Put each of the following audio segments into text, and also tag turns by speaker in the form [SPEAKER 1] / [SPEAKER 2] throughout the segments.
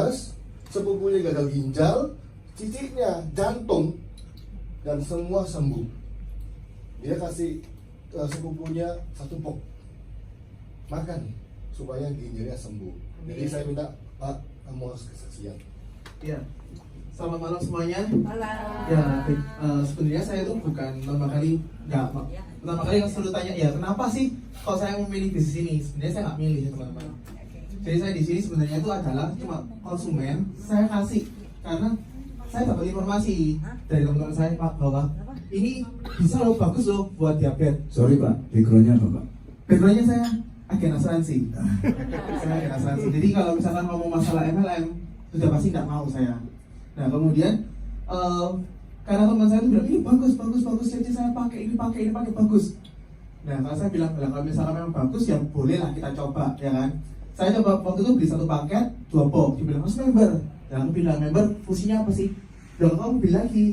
[SPEAKER 1] panas, sepupunya gagal ginjal, cicitnya jantung, dan semua sembuh. Dia kasih sepupunya 1 box makan supaya ginjalnya sembuh. Jadi saya minta, Pak, kamu harus kesaksian.
[SPEAKER 2] Iya. Selamat malam semuanya.
[SPEAKER 3] Malam.
[SPEAKER 2] Ya, sebenarnya saya itu bukan pertama kali yang selalu tanya, ya kenapa sih kalau saya memilih bisnis ini? Sebenarnya saya nggak milih ya teman-teman. Jadi saya di sini sebenarnya itu adalah cuma konsumen. Saya kasih karena saya dapat informasi dari teman-teman saya, Pak, bahwa ini bisa loh, bagus loh buat diabetes.
[SPEAKER 4] Sorry Pak, backgroundnya apa Pak?
[SPEAKER 2] Backgroundnya saya agen asuransi. Saya agen asuransi. Jadi kalau misalkan ngomong masalah MLM, sudah pasti tidak mau saya. Nah kemudian karena teman saya itu bilang ini bagus, jadi saya pakai ini bagus. Nah kalau saya bilang kalau misalnya memang bagus ya bolehlah kita coba, ya kan. Saya coba waktu itu beli 1 paket 2 box, dia bilang harus member. Dan aku bilang member fungsinya apa sih? Dan kamu beli lagi,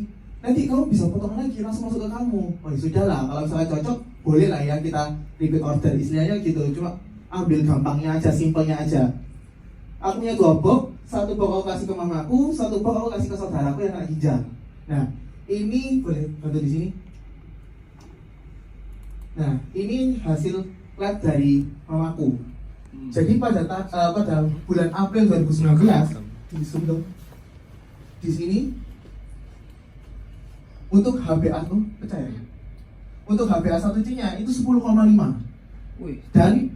[SPEAKER 2] nanti kamu bisa potong lagi langsung masuk ke kamu. Oh ya sudahlah, kalau misalnya cocok bolehlah ya kita repeat order, istilahnya gitu. Cuma ambil gampangnya aja, simpelnya aja. Aku punya 2 box, 1 box aku kasih ke mamaku, 1 box aku kasih ke saudaraku yang kena ginjal. Nah, ini boleh bantu di sini. Nah, ini hasil lab dari mamaku. Jadi pada bulan April 2019 di sini untuk HbA tuh percaya? Untuk HbA1c-nya itu 10,5. Dan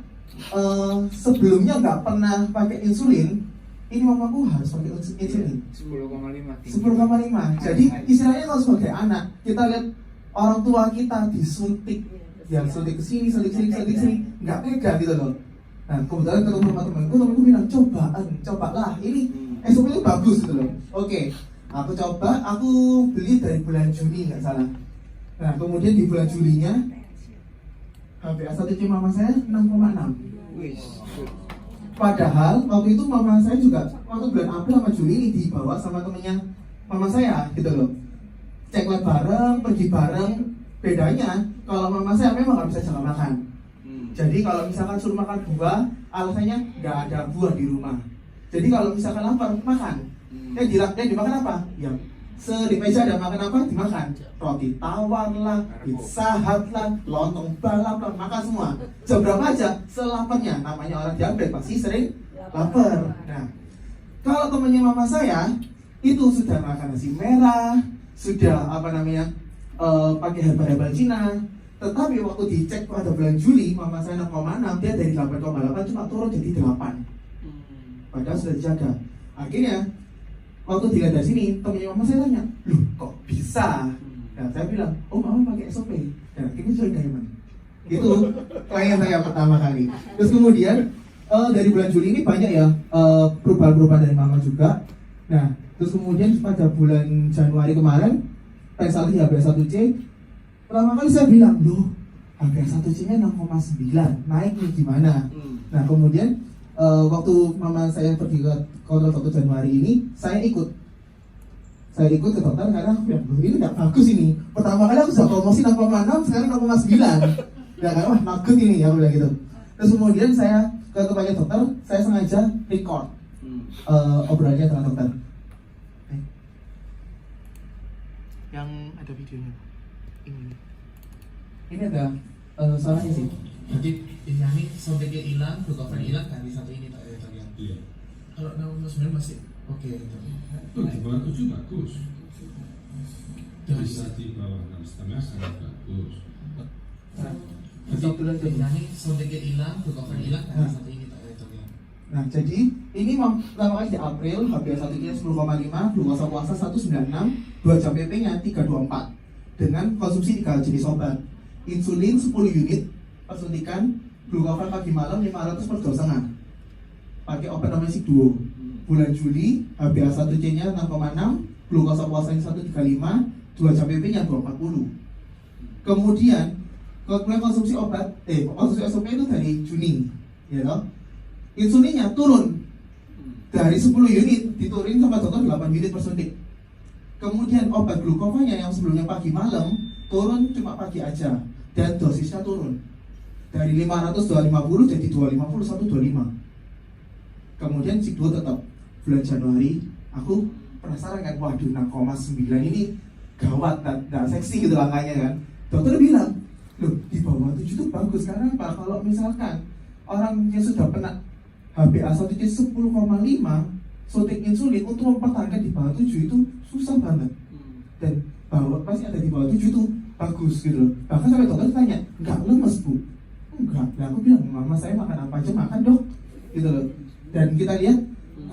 [SPEAKER 2] sebelumnya nggak pernah pakai insulin, ini mamaku harus pakai insulin 10,5. Jadi istilahnya kalau sebagai anak kita lihat orang tua kita disuntik, yang suntik ke sini, nggak tega gitu loh. Nah kebetulan ketemu sama temanku bilang cobalah ini SOP itu bagus gitu loh. Oke, aku coba, aku beli dari bulan Juni nggak salah. Nah kemudian di bulan Julinya HbA1c mama saya 6,6. Padahal waktu itu mama saya juga waktu bulan April sama Juli ini dibawa sama temennya mama saya gitu loh. Cek lab bareng, pergi bareng. Bedanya kalau mama saya memang nggak bisa jaga makan. Jadi kalau misalkan suruh makan buah, alasannya nggak ada buah di rumah. Jadi kalau misalkan lapar, makan. Dia dimakan apa? Ya selip aja ada makan apa? Dimakan. Roti tawar lah, pizza hut lah, lontong balap lah, makan semua. Jam berapa aja? Selaparnya. Namanya orang diabetes pasti sering lapar. Nah, kalau temannya mama saya itu sudah makan nasi merah, sudah pakai herbal Cina. Tetapi waktu dicek pada bulan Juli, mama saya 6,6, dia dari 8,8 cuma turun jadi 8. Padahal sudah dijaga. Akhirnya waktu dilihat dari sini, temennya mama saya tanya, loh kok bisa? Dan saya bilang, oh mama pakai SOP. Dan akhirnya join Diamond. Itu klien saya pertama kali. Terus kemudian dari bulan Juli ini banyak ya perubahan-perubahan dari mama juga. Nah, terus kemudian pada bulan Januari kemarin, tes lagi HbA1c. Pertama kali saya bilang, loh HbA1c-nya 6,9, naik nih gimana? Nah kemudian waktu mama saya pergi ke kontrol 1 Januari ini, saya ikut ke dokter karena aku bilang, loh ini gak bagus ini. Pertama kali aku sudah promosi 6,6, sekarang 6,9. Ya kan, wah bagus ini, aku bilang gitu. Terus kemudian saya ke tempatnya dokter, saya sengaja record obrolannya dengan dokter. Yang ada videonya. Ini ada suaranya sih.
[SPEAKER 5] Jadi ini suntiknya hilang, glukofen hilang, ganti satu ini tak ada yang.
[SPEAKER 4] Iya.
[SPEAKER 5] Kalau 6,9 masih oke.
[SPEAKER 4] Di bawah 7 bagus. Bisa di bawah 6,5 sangat bagus.
[SPEAKER 5] Jadi ini suntiknya hilang, glukofen hilang, ganti satu ini tak ada yang.
[SPEAKER 2] Nah jadi ini lama kali di April HbA1c-nya 10,5, glukosa puasa 196, 2 jam PP-nya 324. Dengan konsumsi 3 jenis obat, insulin 10 unit persuntikan, glukofen pagi malam 500 per 2,5, pakai obat namanya Sigduo. Bulan Juli HbA1c-nya 6,6, glukosa puasanya 135, 2 jam PP-nya 240. Kemudian konsumsi obat, konsumsi SOP itu dari Juni, ya toh. Insulinnya turun dari 10 unit diturunin sama dokter 8 unit per suntik. Kemudian obat glukofanya yang sebelumnya pagi malam turun cuma pagi aja dan dosisnya turun dari 500 250 jadi 250 125. Kemudian Sigduo tetap bulan Januari, aku penasaran kan, waduh 6,9 ini gawat, nggak seksi gitu angkanya kan. Dokter bilang, loh di bawah 7 itu bagus, karena apa? Kalau misalkan orang yang sudah pernah HbA1c 10,5 suntik insulin untuk mempertahankan di bawah 7 itu susah banget. Dan bahwa pasti ada di bawah 7 itu bagus gitu loh. Bahkan sampai dokter tanya, nggak lemes bu? Enggak. Nah aku bilang, mama saya makan apa aja makan dok, gitu loh. Dan kita lihat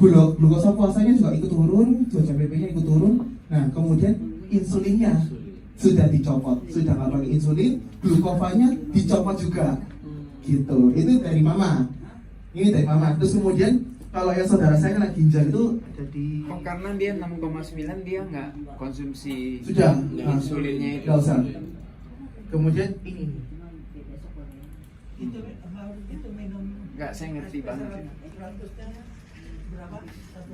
[SPEAKER 2] glukosa puasanya juga ikut turun, CPP-nya ikut turun. Nah kemudian insulinnya sudah dicopot, sudah nggak pakai insulin, glukofanya dicopot juga, gitu. Itu dari mama. Ini dari mama. Terus kemudian kalau yang saudara saya kena ginjal itu ada di.
[SPEAKER 3] Oh, karena dia 6,9 dia nggak konsumsi
[SPEAKER 2] Sudah.
[SPEAKER 3] insulinnya itu.
[SPEAKER 2] Nggak usah. Kemudian ini.
[SPEAKER 3] Nggak, saya ngerti banget.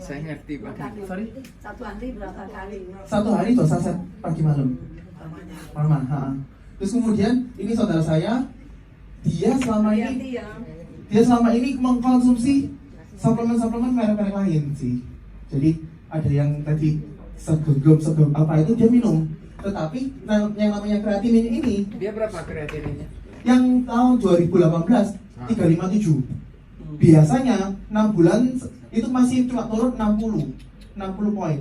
[SPEAKER 3] Saya ngerti banget.
[SPEAKER 2] Sorry.
[SPEAKER 6] Satu hari berapa kali?
[SPEAKER 2] Satu hari 2 saset pagi malam. Mama. Terus kemudian ini saudara saya, dia selama ini mengkonsumsi suplemen merek-merek lain sih. Jadi ada yang tadi segem apa itu dia minum. Tetapi yang namanya kreatinin ini,
[SPEAKER 3] Dia berapa kreatininnya?
[SPEAKER 2] yang tahun 2018 357. Biasanya 6 bulan itu masih cuma turun 60 poin.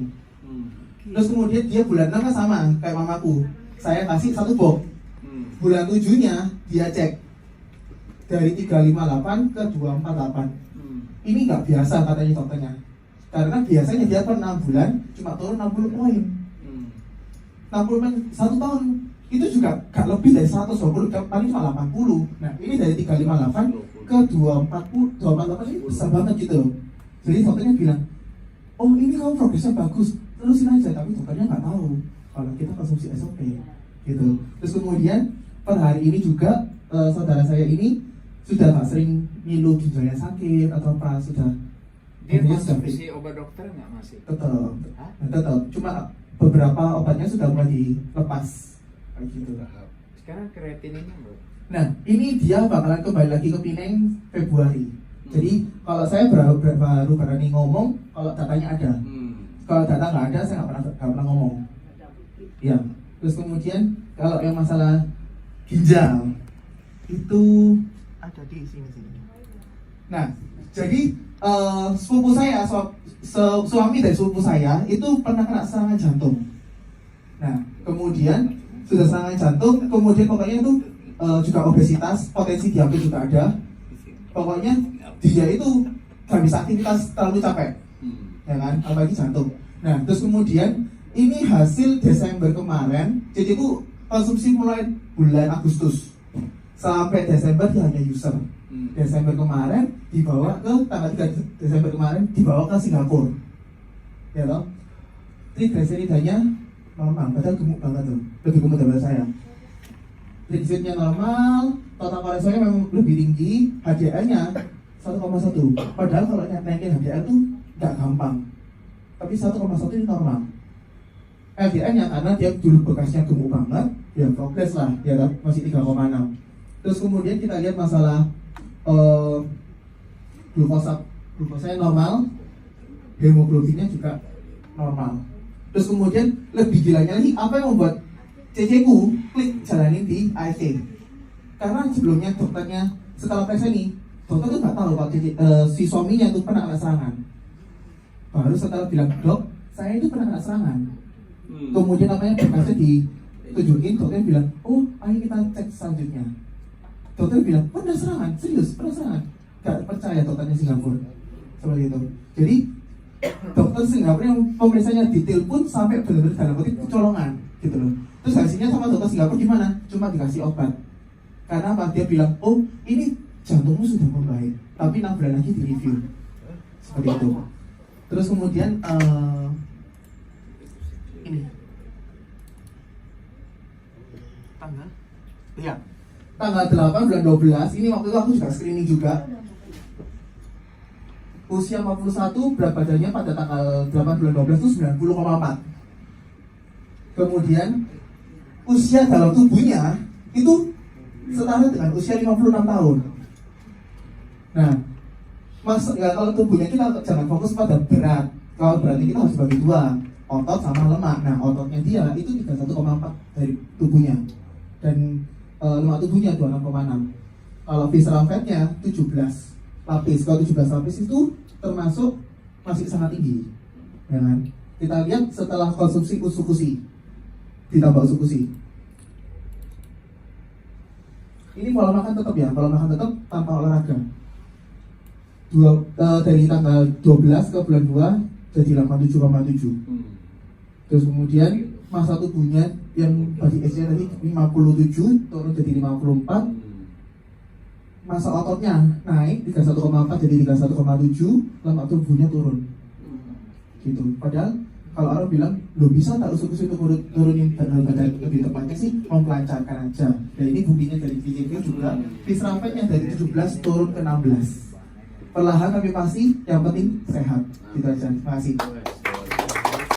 [SPEAKER 2] Terus kemudian dia bulan 6 kan sama kayak mamaku. Saya kasih 1 box. Bulan 7-nya dia cek dari 358 ke 248. Ini nggak biasa katanya dokternya. Karena biasanya dia per 6 bulan cuma turun 60 poin. 60 poin 1 tahun itu juga gak lebih dari 120, paling cuma 80. Nah ini dari 358 ke 248 ini besar banget gitu loh. Jadi dokternya bilang, oh ini kamu progresnya bagus, terusin aja. Tapi dokternya nggak tahu kalau kita konsumsi SOP gitu. Terus kemudian per hari ini juga saudara saya ini sudah nggak sering ngilu ginjalnya sakit atau apa, sudah
[SPEAKER 3] Dia
[SPEAKER 2] intinya sudah
[SPEAKER 3] konsumsi obat dokter nggak masih?
[SPEAKER 2] tetap.
[SPEAKER 3] Hah?
[SPEAKER 2] Nah, tetap cuma beberapa obatnya sudah mulai dilepas kayak gitu.
[SPEAKER 3] Sekarang kreatininnya bro?
[SPEAKER 2] Nah ini dia bakalan kembali lagi ke Pineng Februari. Jadi kalau saya baru berani ngomong kalau datanya ada. Kalau data nggak ada saya nggak pernah ngomong. Ya. Terus kemudian kalau yang masalah ginjal itu ada di sini. Nah jadi sepupu saya, suami dari sepupu saya itu pernah kena serangan jantung. Nah kemudian sudah serangan jantung, kemudian pokoknya itu juga obesitas, potensi diabetes juga ada. Pokoknya dia itu gak bisa aktivitas, terlalu capek, ya kan, apalagi jantung. Nah terus kemudian ini hasil Desember kemarin, jadi bu konsumsi mulai bulan Agustus sampai Desember dia hanya user. Desember kemarin dibawa ke tanggal 3 Desember kemarin dibawa ke Singapura, ya loh. Triglyceridanya normal, padahal gemuk banget tuh, lebih gemuk daripada saya. Triglyceridnya normal, total kolesterolnya memang lebih tinggi, HDL-nya 1,1. Padahal kalau naikin HDL tuh nggak gampang, tapi 1,1 ini normal. LDL-nya karena dia dulu bekasnya gemuk banget, ya progres lah, ya kan? Masih 3,6. Terus kemudian kita lihat masalah glukosanya normal, hemoglobinnya juga normal. Terus kemudian lebih gilanya lagi, apa yang membuat CC-ku klik jalanin di AFK? Karena sebelumnya dokternya setelah tes ini, dokter tuh nggak tahu kalau si suaminya tuh pernah kena serangan. Baru setelah bilang, dok, saya itu pernah kena serangan. Kemudian namanya berkasnya ditunjukin, dokter bilang, oh ayo kita cek selanjutnya. Dokter bilang, pernah serangan, serius, pernah serangan. Gak percaya dokternya Singapura. Seperti itu. Jadi dokter Singapura yang pemeriksaannya detail pun sampai benar-benar dalam kutip kecolongan gitu loh. Terus hasilnya sama dokter Singapura gimana? Cuma dikasih obat. Karena apa? Dia bilang, oh ini jantungmu sudah membaik, tapi 6 bulan lagi di review. Seperti itu. Terus kemudian ini tanggal, iya, tanggal 8 bulan 12. Ini waktu itu aku juga screening juga. Usia 41, berat badannya pada tanggal 8 bulan 12 itu 90,4. Kemudian usia dalam tubuhnya itu setara dengan usia 56 tahun. Nah, Mas, ya kalau tubuhnya kita jangan fokus pada berat. Kalau berarti kita harus bagi dua, otot sama lemak. Nah, ototnya dia itu 31,4 dari tubuhnya, dan lemak tubuhnya 26,6. Kalau visceral fatnya 17 lapis. Kalau 17 lapis itu termasuk masih sangat tinggi, ya kan? Kita lihat setelah konsumsi usukusi, ditambah usukusi. Ini pola makan tetap ya, pola makan tetap tanpa olahraga. Dari tanggal 12 ke bulan 2 jadi 87,7. Terus kemudian masa tubuhnya yang bagi SC tadi 57 turun jadi 54. Masa ototnya naik 31,4 jadi 31,7, lemak tubuhnya turun. Gitu. Padahal kalau orang bilang, lo bisa tak usus itu turunin berat badan, lebih tepatnya sih melancarkan aja. Dan ini buktinya dari VCP juga, visceral fatnya dari 17 turun ke 16. Perlahan tapi pasti, yang penting sehat. Gitu aja. Terima kasih.